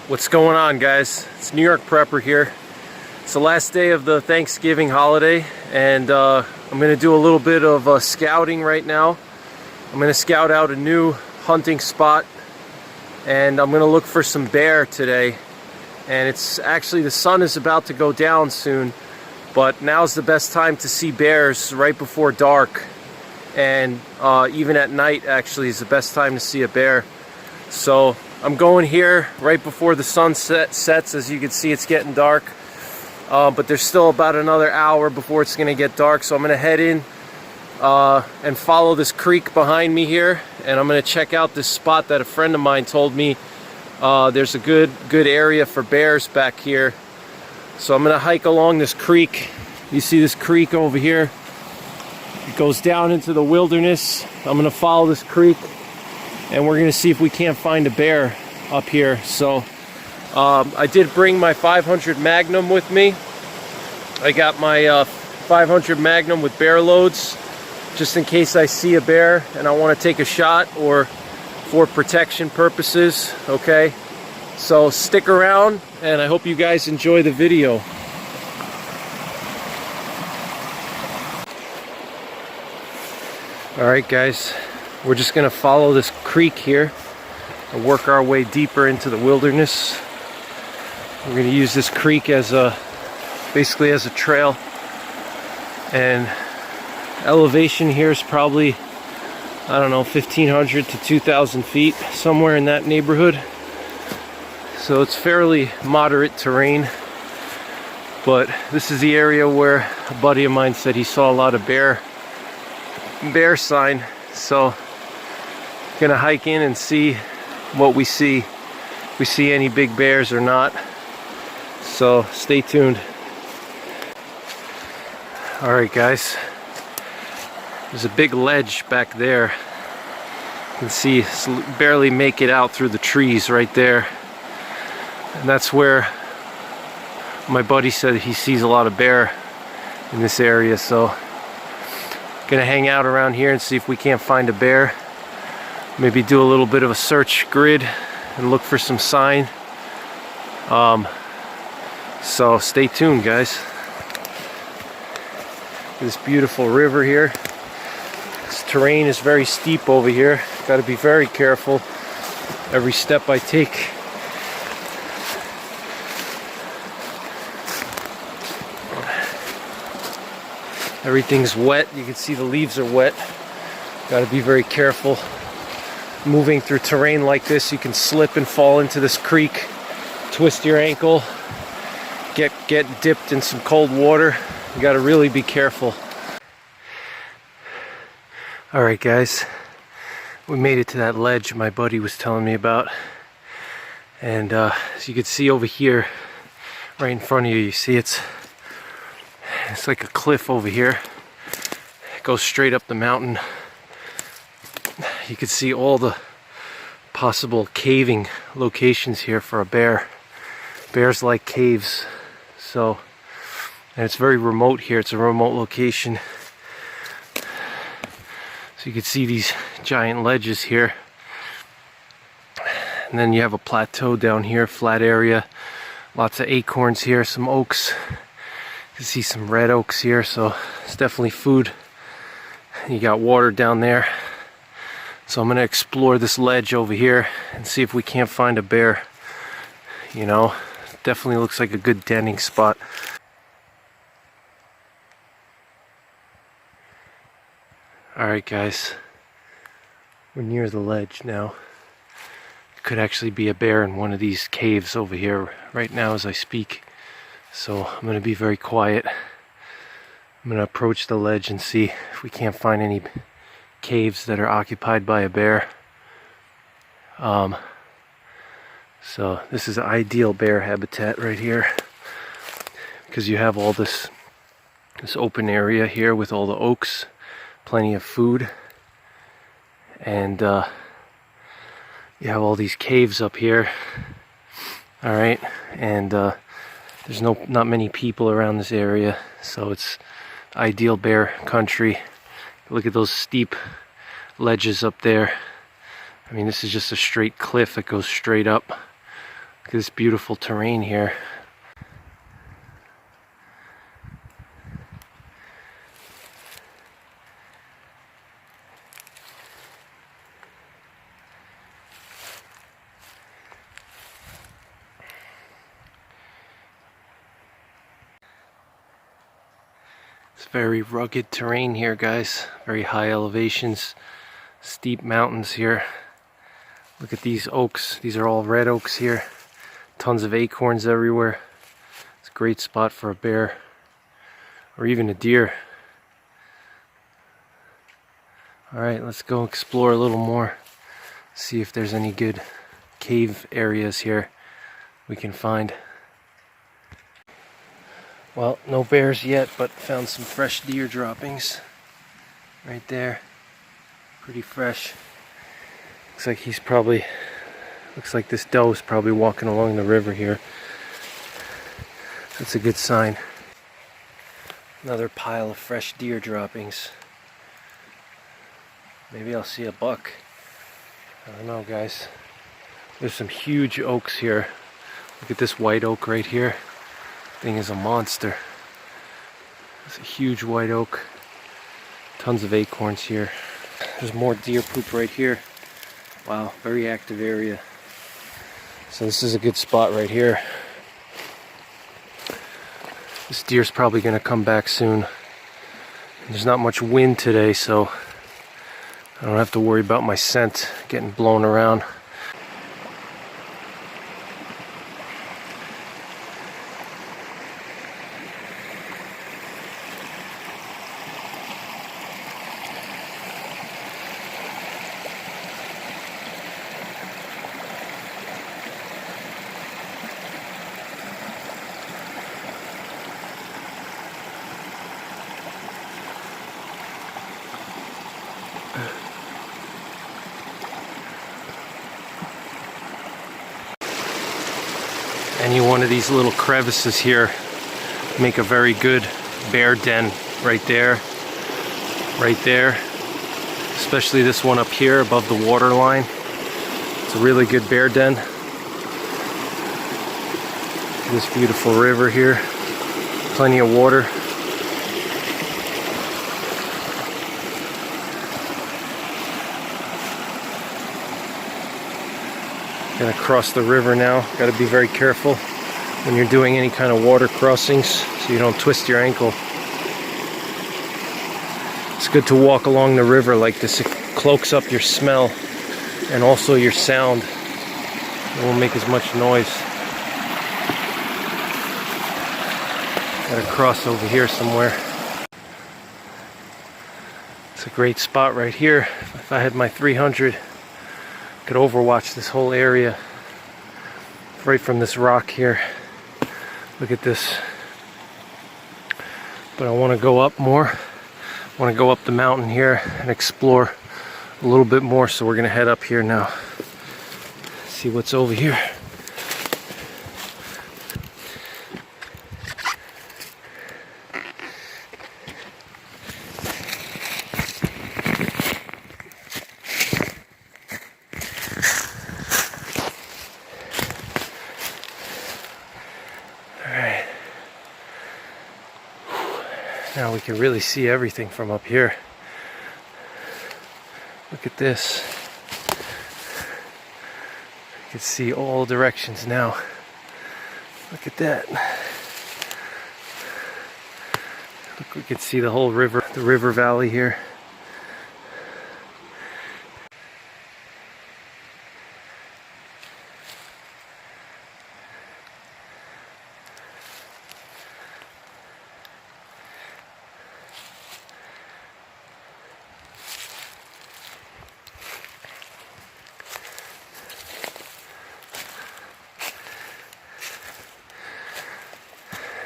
What's going on, guys? It's New York Prepper here. It's the last day of the Thanksgiving holiday, and I'm going to do a little bit of scouting right now. I'm going to scout out a new hunting spot, and I'm going to look for some bear today. And it's actually, the sun is about to go down soon, but now's the best time to see bears, right before dark. And even at night actually is the best time to see a bear. So I'm going here right before the sun sets. As you can see, it's getting dark, but there's still about another hour before it's gonna get dark. So I'm gonna head in and follow this creek behind me here, and I'm gonna check out this spot that a friend of mine told me there's a good area for bears back here. So I'm gonna hike along this creek. You see this creek over here? It goes down into the wilderness. I'm gonna follow this creek, and we're gonna see if we can't find a bear up here. So I did bring my 500 Magnum with me. I got my 500 Magnum with bear loads, just in case I see a bear and I want to take a shot, or for protection purposes. Okay, so stick around, and I hope you guys enjoy the video. Alright guys, we're just going to follow this creek here and work our way deeper into the wilderness. We're going to use this creek as basically as a trail, and elevation here is probably, I don't know, 1,500 to 2,000 feet, somewhere in that neighborhood. So it's fairly moderate terrain, but this is the area where a buddy of mine said he saw a lot of bear sign. So gonna hike in and see what we see, if we see any big bears or not. So stay tuned. Alright guys, there's a big ledge back there. You can see barely make it out through the trees right there, and that's where my buddy said he sees a lot of bear in this area. So gonna hang out around here and see if we can't find a bear. Maybe do a little bit of a search grid and look for some sign. So stay tuned, guys. This beautiful river here. This terrain is very steep over here. Got to be very careful every step I take. Everything's wet. You can see the leaves are wet. Got to be very careful. Moving through terrain like this, you can slip and fall into this creek, twist your ankle, get dipped in some cold water. You got to really be careful. All right, guys, we made it to that ledge my buddy was telling me about, and as you can see over here, right in front of you, you see it's like a cliff over here. It goes straight up the mountain. You can see all the possible caving locations here for a bear. Bears like caves. So, and it's very remote here. It's a remote location. So you can see these giant ledges here. And then you have a plateau down here, flat area. Lots of acorns here, some oaks. You can see some red oaks here, so it's definitely food. You got water down there. So I'm going to explore this ledge over here and see if we can't find a bear. You know, definitely looks like a good denning spot. Alright guys, we're near the ledge now. Could actually be a bear in one of these caves over here right now as I speak. So I'm going to be very quiet. I'm going to approach the ledge and see if we can't find any caves that are occupied by a bear. So this is an ideal bear habitat right here, because you have all this open area here with all the oaks, plenty of food, and you have all these caves up here. All right, and there's not many people around this area, so it's ideal bear country. Look at those steep ledges up there. I mean, this is just a straight cliff that goes straight up. at this beautiful terrain here. It's very rugged terrain here, guys. Very high elevations, steep mountains here. Look at these oaks. These are all red oaks here. Tons of acorns everywhere. It's a great spot for a bear or even a deer. Alright, let's go explore a little more. See if there's any good cave areas here we can find. Well, no bears yet, but found some fresh deer droppings right there. Pretty fresh. Looks like this doe is probably walking along the river here. That's a good sign. Another pile of fresh deer droppings. Maybe I'll see a buck. I don't know, guys. There's some huge oaks here. Look at this white oak right here. Thing is a monster. It's a huge white oak. Tons of acorns here. There's more deer poop right here. Wow, very active area. So this is a good spot right here. This deer's probably going to come back soon. There's not much wind today, so I don't have to worry about my scent getting blown around. Any one of these little crevices here make a very good bear den. Right there, especially this one up here above the water line. It's a really good bear den. This beautiful river here, plenty of water. Gonna cross the river now. Gotta be very careful when you're doing any kind of water crossings so you don't twist your ankle. It's good to walk along the river like this. It cloaks up your smell and also your sound. It won't make as much noise. Gotta cross over here somewhere. It's a great spot right here. If I had my 300, could overwatch this whole area right from this rock here. Look at this. But I want to go up more. I want to go up the mountain here and explore a little bit more, so we're going to head up here now. See what's over here. Now we can really see everything from up here. Look at this. You can see all directions now. Look at that. Look, we can see the whole river, the river valley here.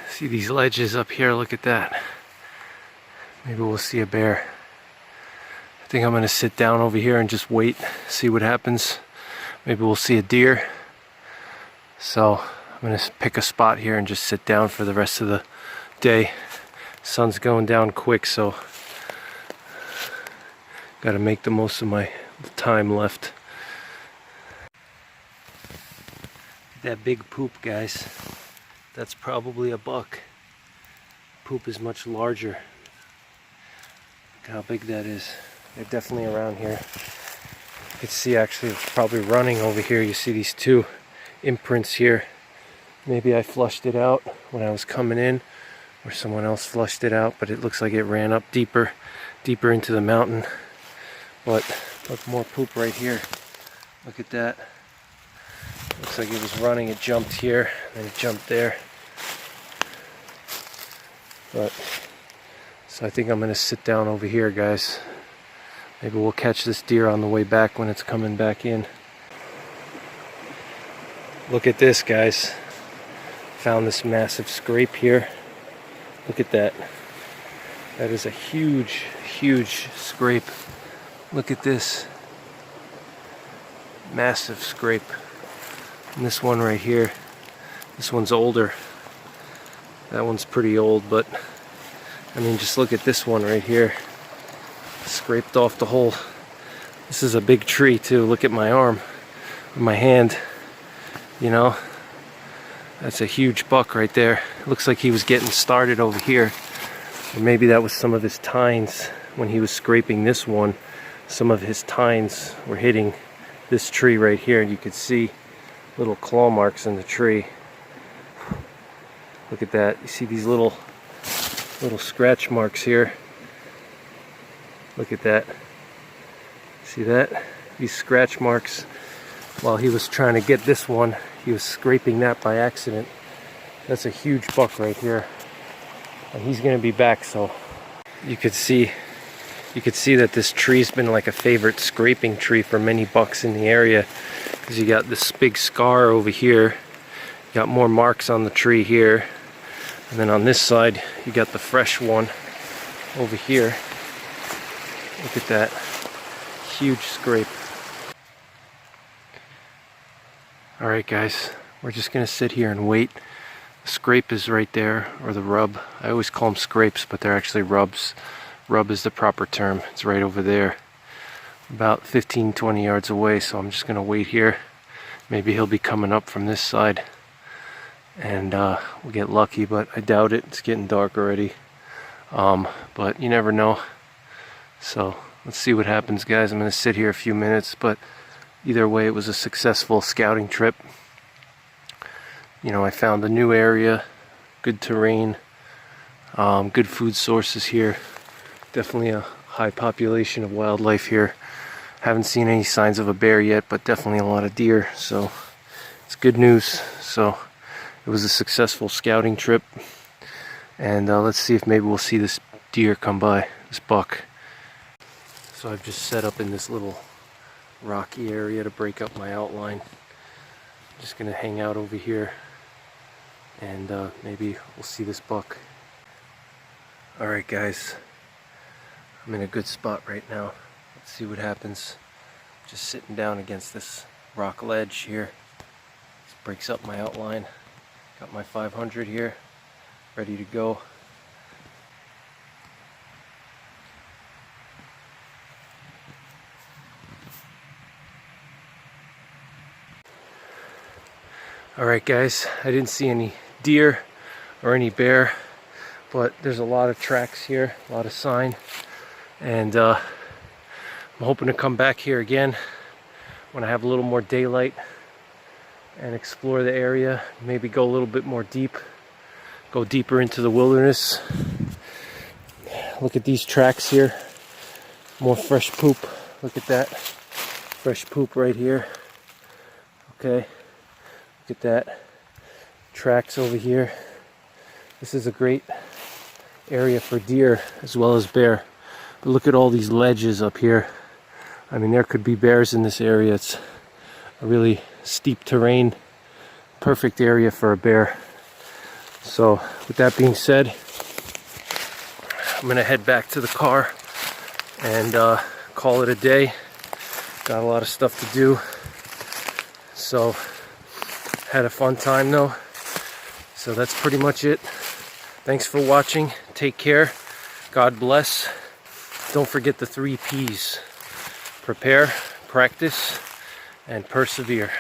See these ledges up here, look at that. Maybe we'll see a bear. I think I'm gonna sit down over here and just wait, see what happens. Maybe we'll see a deer. So I'm gonna pick a spot here and just sit down for the rest of the day. Sun's going down quick, so gotta make the most of my time left. that big poop, guys. That's probably a buck. Poop is much larger. Look how big that is. They're definitely around here. You can see actually it's probably running over here. You see these two imprints here. Maybe I flushed it out when I was coming in, or someone else flushed it out, but it looks like it ran up deeper into the mountain. But look, more poop right here. Look at that. Looks like it was running. It jumped here, and it jumped there. But so I think I'm gonna sit down over here, guys. Maybe we'll catch this deer on the way back when it's coming back in. Look at this, guys. Found this massive scrape here. Look at that. That is a huge, huge scrape. Look at this. Massive scrape. And this one right here, this one's older. That one's pretty old, but I mean, just look at this one right here. Scraped off the whole. This is a big tree too. Look at my arm, my hand. You know, that's a huge buck right there. Looks like he was getting started over here. Or maybe that was some of his tines when he was scraping this one. Some of his tines were hitting this tree right here, and you could see little claw marks in the tree. Look at that. You see these little scratch marks here. Look at that. See that? These scratch marks. While he was trying to get this one, he was scraping that by accident. That's a huge buck right here. And he's gonna be back, so you could see that this tree's been like a favorite scraping tree for many bucks in the area. Because you got this big scar over here. You got more marks on the tree here. And then on this side, you got the fresh one over here. Look at that. Huge scrape. Alright guys, we're just gonna sit here and wait. The scrape is right there, or the rub. I always call them scrapes, but they're actually rubs. Rub is the proper term. It's right over there. About 15-20 yards away, so I'm just gonna wait here. Maybe he'll be coming up from this side. And we'll get lucky, but I doubt it. It's getting dark already. But you never know. So let's see what happens, guys. I'm gonna sit here a few minutes, but either way, it was a successful scouting trip. You know, I found a new area, good terrain, good food sources here. Definitely a high population of wildlife here. Haven't seen any signs of a bear yet, but definitely a lot of deer. So it's good news. So it was a successful scouting trip. And let's see if maybe we'll see this deer come by, this buck. So I've just set up in this little rocky area to break up my outline. I'm just gonna hang out over here, and maybe we'll see this buck. Alright guys, I'm in a good spot right now. Let's see what happens. Just sitting down against this rock ledge here. This breaks up my outline. Got my 500 here, ready to go. Alright guys, I didn't see any deer or any bear, but there's a lot of tracks here, a lot of sign, and I'm hoping to come back here again when I have a little more daylight and explore the area, maybe go a little bit more deep, go deeper into the wilderness. Look at these tracks here, more fresh poop. Look at that, fresh poop right here. Okay. Look at that. Tracks over here. This is a great area for deer as well as bear. But look at all these ledges up here. I mean, there could be bears in this area. It's a really steep terrain. Perfect area for a bear. So with that being said, I'm gonna head back to the car and call it a day. Got a lot of stuff to do. So had a fun time though. So that's pretty much it. Thanks for watching. Take care. God bless. Don't forget the 3 P's. Prepare, practice, and persevere.